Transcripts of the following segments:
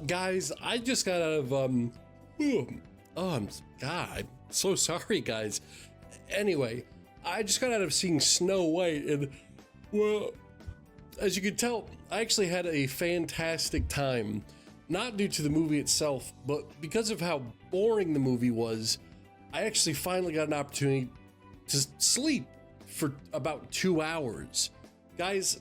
Guys, I just got out of God, I'm so sorry, guys. Anyway, I just got out of seeing Snow White, and well, as you can tell, I actually had a fantastic time. Not due to the movie itself, but because of how boring the movie was. I actually finally got an opportunity to sleep for about 2 hours. Guys,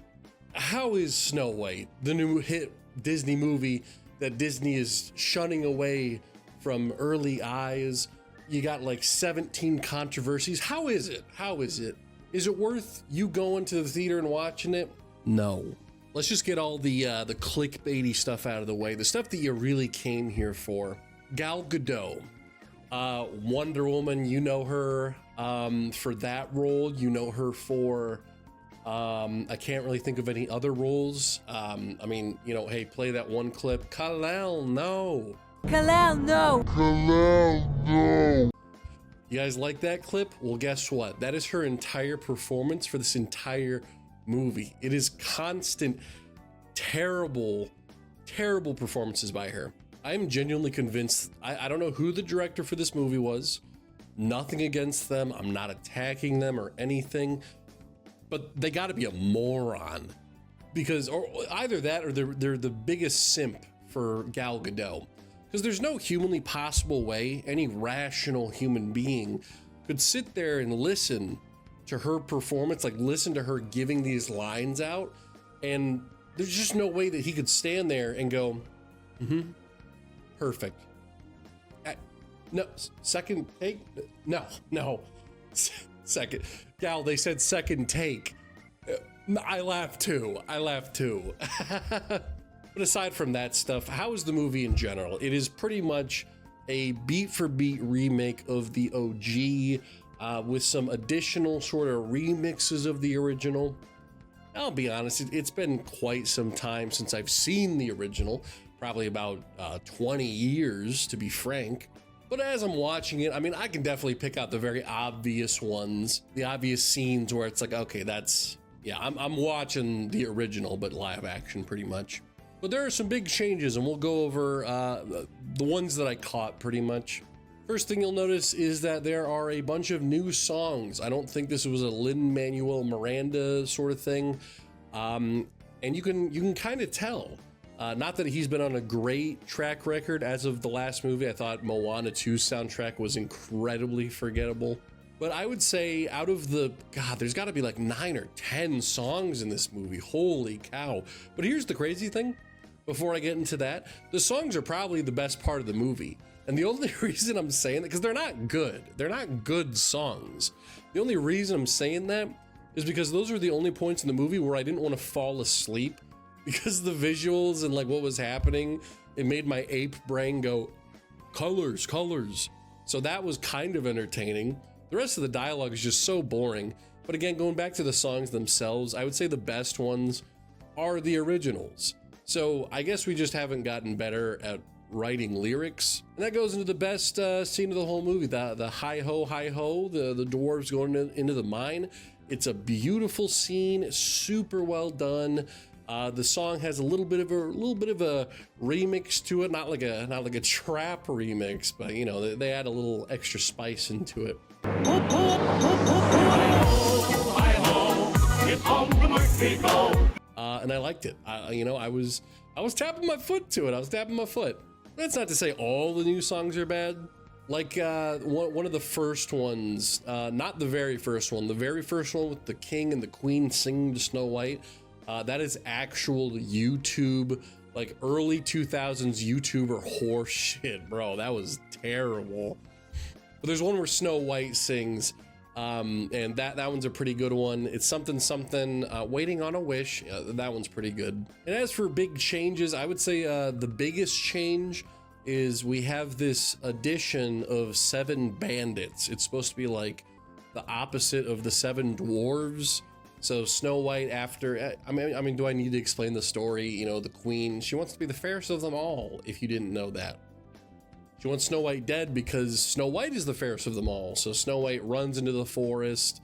how is Snow White, the new hit Disney movie that Disney is shunning away from early eyes? You got like 17 controversies. How is it? How is it? Is it worth you going to the theater and watching it? No. Let's just get all the clickbaity stuff out of the way, the stuff that you really came here for. Gal Gadot, Wonder Woman, you know her for that role. You know her for, I can't really think of any other roles. I mean, you know, hey, play that one clip. Kal-El, no. Kal-El, no. Kal-El, no. You guys like that clip? Well, guess what? That is her entire performance for this entire movie. It is constant, terrible performances by her. I am genuinely convinced. I don't know who the director for this movie was. Nothing against them. I'm not attacking them or anything, but they got to be a moron, because or either that or they're the biggest simp for Gal Gadot, because there's no humanly possible way any rational human being could sit there and listen to her performance, like listen to her giving these lines out, and there's just no way that he could stand there and go, perfect. No, second take? No. Second. Gal, they said second take. I laughed too. But aside from that stuff, how is the movie in general? It is pretty much a beat for beat remake of the OG, with some additional sort of remixes of the original. I'll be honest, it's been quite some time since I've seen the original, probably about 20 years to be frank. But as I'm watching it, I mean, I can definitely pick out the very obvious ones, the obvious scenes where it's like, okay, that's, yeah, I'm watching the original, but live action pretty much. But there are some big changes, and we'll go over the ones that I caught pretty much. First thing you'll notice is that there are a bunch of new songs. I don't think this was a Lin-Manuel Miranda sort of thing. And you can kind of tell. Not that he's been on a great track record as of the last movie. I thought Moana 2's soundtrack was incredibly forgettable. But I would say out of the, God, there's got to be like 9 or 10 songs in this movie. Holy cow. But here's the crazy thing. Before I get into that, the songs are probably the best part of the movie. And the only reason I'm saying that, because they're not good songs. The only reason I'm saying that is because those are the only points in the movie where I didn't want to fall asleep, because the visuals and like what was happening, it made my ape brain go, colors. So that was kind of entertaining. The rest of the dialogue is just so boring. But again, going back to the songs themselves, I would say the best ones are the originals. So I guess we just haven't gotten better at writing lyrics. And that goes into the best scene of the whole movie, the hi-ho, the dwarves going into the mine. It's a beautiful scene, super well done. The song has a little bit of a remix to it, not like a trap remix, but you know, they add a little extra spice into it. And I liked it. You know, I was tapping my foot to it. That's not to say all the new songs are bad. Like one of the first ones, not the very first one. The very first one with the king and the queen singing to Snow White. That is actual YouTube, like early 2000s YouTuber horse shit, bro. That was terrible. But there's one where Snow White sings, and that one's a pretty good one. It's something, waiting on a wish. That one's pretty good. And as for big changes, I would say the biggest change is we have this addition of 7 bandits. It's supposed to be like the opposite of the 7 dwarves. So Snow White, after, I mean, do I need to explain the story? You know, the queen, she wants to be the fairest of them all, if you didn't know that. She wants Snow White dead because Snow White is the fairest of them all. So Snow White runs into the forest,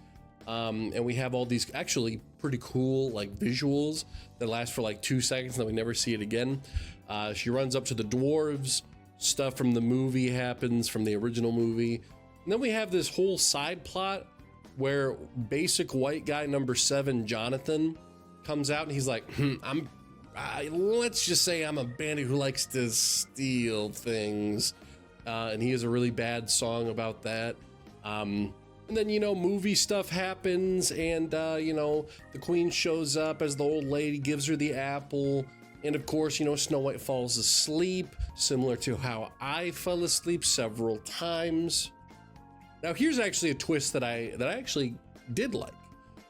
and we have all these actually pretty cool like visuals that last for like 2 seconds and then we never see it again. She runs up to the dwarves. Stuff from the movie happens, from the original movie. And then we have this whole side plot where basic white guy number 7, Jonathan, comes out and he's like, let's just say I'm a bandit who likes to steal things. And he has a really bad song about that. And then, you know, movie stuff happens, and, you know, the queen shows up as the old lady, gives her the apple. And of course, you know, Snow White falls asleep, similar to how I fell asleep several times. Now, here's actually a twist that I actually did like.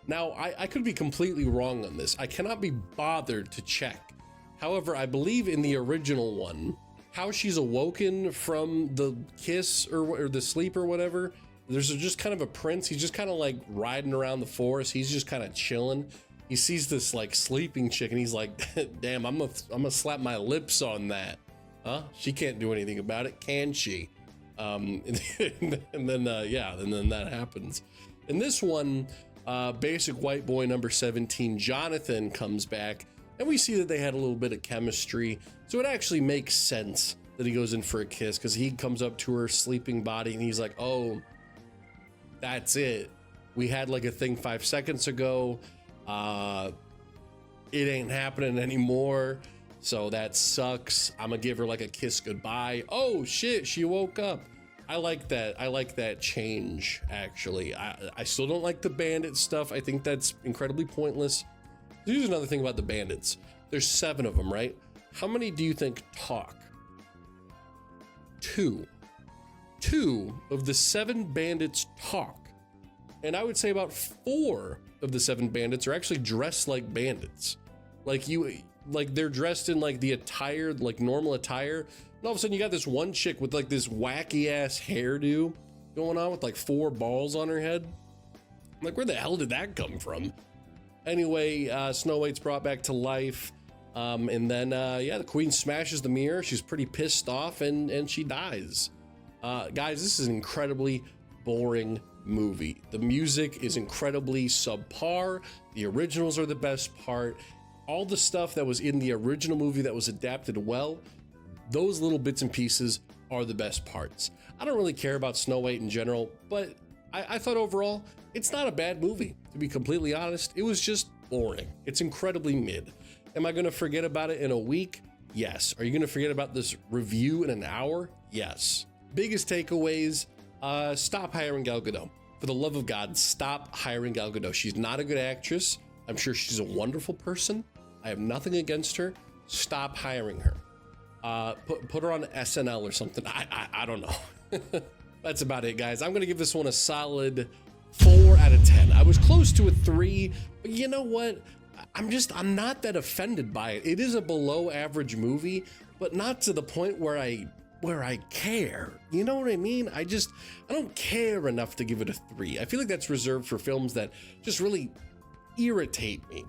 Now, I could be completely wrong on this. I cannot be bothered to check. However, I believe in the original one, how she's awoken from the kiss or the sleep or whatever, there's just kind of a prince. He's just kind of like riding around the forest. He's just kind of chilling. He sees this like sleeping chick and he's like, damn, I'm gonna slap my lips on that. Huh? She can't do anything about it, can she? And then that happens. In this one, basic white boy number 17, Jonathan, comes back, and we see that they had a little bit of chemistry. So it actually makes sense that he goes in for a kiss, because he comes up to her sleeping body and he's like, oh, that's it. We had like a thing 5 seconds ago. It ain't happening anymore. So that sucks. I'm gonna give her like a kiss goodbye. Oh shit, she woke up. I like that. I like that change, actually. I still don't like the bandit stuff. I think that's incredibly pointless. Here's another thing about the bandits. There's 7 of them, right? How many do you think talk? 2. 2 of the 7 bandits talk. And I would say about 4 of the 7 bandits are actually dressed like bandits. Like they're dressed in like the attire, like normal attire. And all of a sudden you got this one chick with like this wacky ass hairdo going on with like 4 balls on her head. I'm like, where the hell did that come from? Anyway, Snow White's brought back to life. And then, the queen smashes the mirror. She's pretty pissed off and she dies. Guys, this is an incredibly boring movie. The music is incredibly subpar. The originals are the best part. All the stuff that was in the original movie that was adapted well, those little bits and pieces are the best parts. I don't really care about Snow White in general, but I thought overall, it's not a bad movie, to be completely honest. It was just boring. It's incredibly mid. Am I going to forget about it in a week? Yes. Are you going to forget about this review in an hour? Yes. Biggest takeaways, stop hiring Gal Gadot. For the love of God, stop hiring Gal Gadot. She's not a good actress. I'm sure she's a wonderful person. I have nothing against her. Stop hiring her. Put her on SNL or something. I don't know. That's about it, guys. I'm going to give this one a solid 4 out of 10. I was close to a 3, but you know what? I'm not that offended by it. It is a below average movie, but not to the point where I care. You know what I mean? I don't care enough to give it a 3. I feel like that's reserved for films that just really irritate me.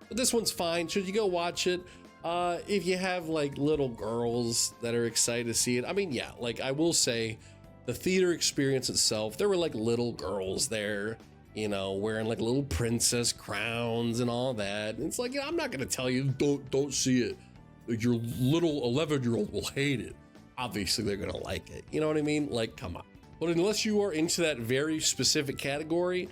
But this one's fine. Should you go watch it? If you have like little girls that are excited to see it, I mean, yeah, like I will say the theater experience itself, there were like little girls there, you know, wearing like little princess crowns and all that. And it's like, I'm not going to tell you, don't see it. Your little 11-year-old will hate it. Obviously they're going to like it. You know what I mean? Like, come on. But unless you are into that very specific category,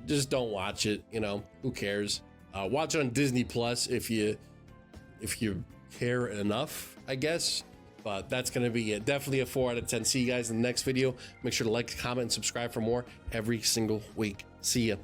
just don't watch it. You know, who cares? Watch it on Disney Plus if you care enough, I guess. But that's going to be it. Definitely a 4 out of 10. See you guys in the next video. Make sure to like, comment, and subscribe for more every single week. See ya.